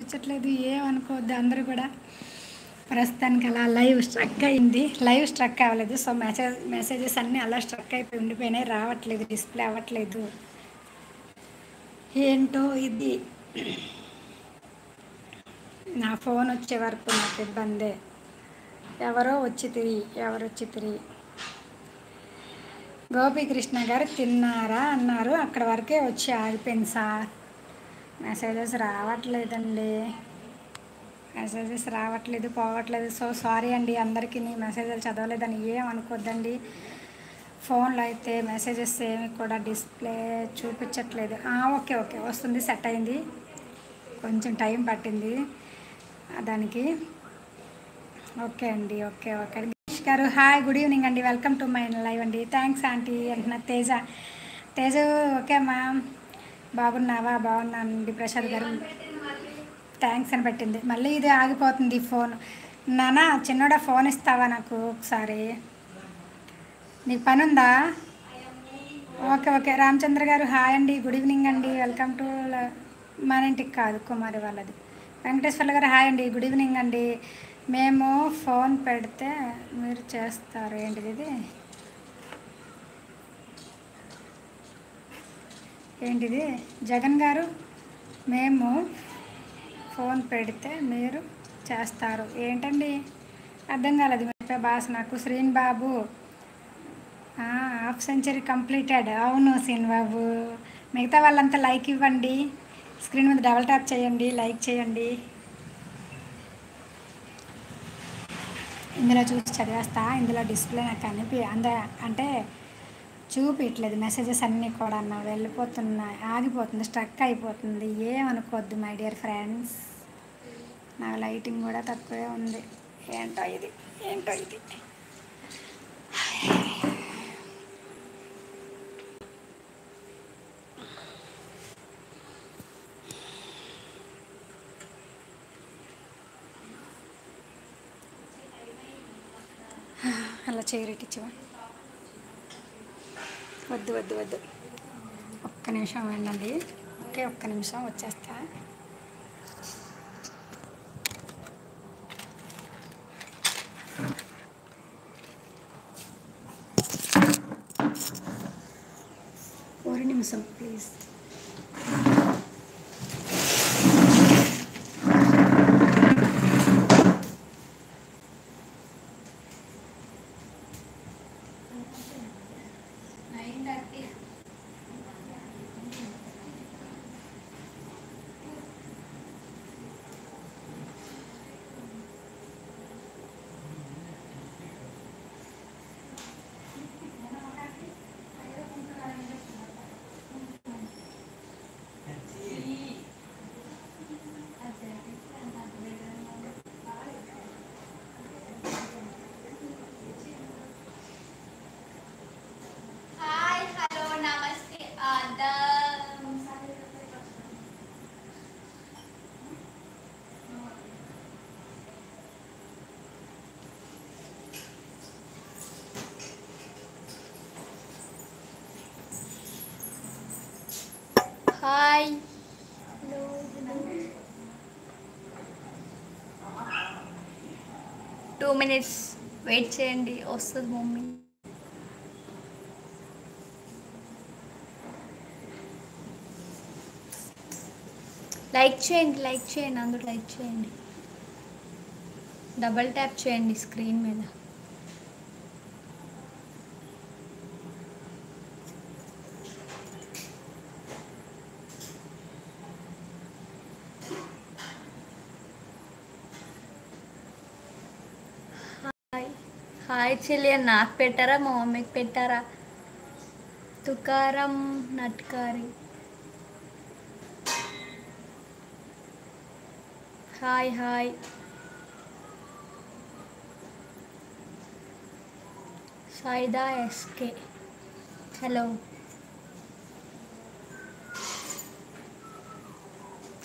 చూపించట్లేదు, ఏమనుకోవద్దు అందరూ కూడా. ప్రస్తుతానికి అలా లైవ్ స్ట్రక్ అయింది. లైవ్ స్ట్రక్ అవ్వలేదు. సో మెసేజెస్ అన్నీ అలా స్ట్రక్ అయిపోయి ఉండిపోయినాయి, రావట్లేదు, డిస్ప్లే అవ్వట్లేదు. ఏంటో ఇది, నా ఫోన్ వచ్చే వరకు నాకు ఇబ్బందే. ఎవరో వచ్చి తిరిగి గోపీకృష్ణ గారు తిన్నారా అన్నారు, అక్కడ వరకే వచ్చి ఆగిపోయింది సార్. మెసేజెస్ రావట్లేదండి, మెసేజెస్ రావట్లేదు, పోవట్లేదు. సో సారీ అండి అందరికీ, మెసేజ్లు చదవలేదని ఏం అనుకోద్దండి. ఫోన్లో అయితే మెసేజెస్ ఏమి కూడా డిస్ప్లే చూపించట్లేదు. ఓకే ఓకే, వస్తుంది, సెట్ అయింది. కొంచెం టైం పట్టింది దానికి. ఓకే అండి, ఓకే ఓకే. గిరీష్ గారు హాయ్, గుడ్ ఈవినింగ్ అండి, వెల్కమ్ టు మై లైవ్ అండి. థ్యాంక్స్ ఆంటీ అంటున్నా. తేజు ఓకే మ్యామ్, బాగున్నావా? బాగున్నానండి. ప్రసాద్ గారు థ్యాంక్స్ అని పెట్టింది. మళ్ళీ ఇది ఆగిపోతుంది ఫోన్. నానా చిన్నోడా ఫోన్ ఇస్తావా నాకు ఒకసారి? నీకు పని ఉందా? Okay okay. రామచంద్ర గారు హాయ్ అండి, గుడ్ ఈవినింగ్ అండి, వెల్కమ్ టు మన ఇంటికి కాదు కుమారి వాళ్ళది. వెంకటేశ్వర్ల గారు హాయ్ అండి, గుడ్ ఈవినింగ్ అండి. మేము ఫోన్ పెడితే మీరు చేస్తారు ఏంటిది ఇది? ఏంటిది జగన్ గారు? మేము ఫోన్ పెడితే మీరు చేస్తారు ఏంటండి? అర్థం కాలేదు మీ భాష నాకు. శ్రీన్ బాబు హాఫ్ సెంచరీ కంప్లీటెడ్. అవును శ్రీన్ బాబు. మిగతా వాళ్ళంతా లైక్ ఇవ్వండి, స్క్రీన్ మీద డబల్ ట్యాప్ చేయండి, లైక్ చేయండి. ఇందులో చూసి చదివేస్తా. ఇందులో డిస్ప్లే నాకు అంటే చూపించట్లేదు. మెసేజెస్ అన్నీ కూడా వెళ్ళిపోతున్నాయి, ఆగిపోతుంది, స్ట్రక్ అయిపోతుంది. ఏమనుకోవద్దు మై డియర్ ఫ్రెండ్స్. నా లైటింగ్ కూడా తక్కువే ఉంది. ఏంటో ఇది. అలా చేయరెట్టించవా? వద్దు వద్దు వద్దు, ఒక్క నిమిషం వినండి. ఒక్క నిమిషం వచ్చేస్తా. ఒక నిమిషం ప్లీజ్. హాయ్ 2 minutes వెయిట్ చేయండి, వస్తుంది మమ్మీ. లైక్ చేయండి అందరూ లైక్ చేయండి, డబల్ ట్యాప్ చేయండి స్క్రీన్ మీద. హాయ్ చెల్లి, నాకు పెట్టారా మా మమ్మీకి పెట్టారా? Tukaram Natkari hi. Saida SK hello.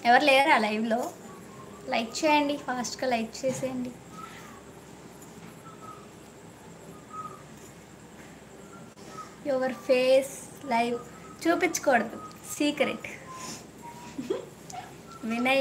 ఎవరు లేరా లైవ్లో? లైక్ చేయండి, ఫాస్ట్గా లైక్ చేసేయండి. యువర్ ఫేస్ లైవ్ చూపించకూడదు, సీక్రెట్. వినయ్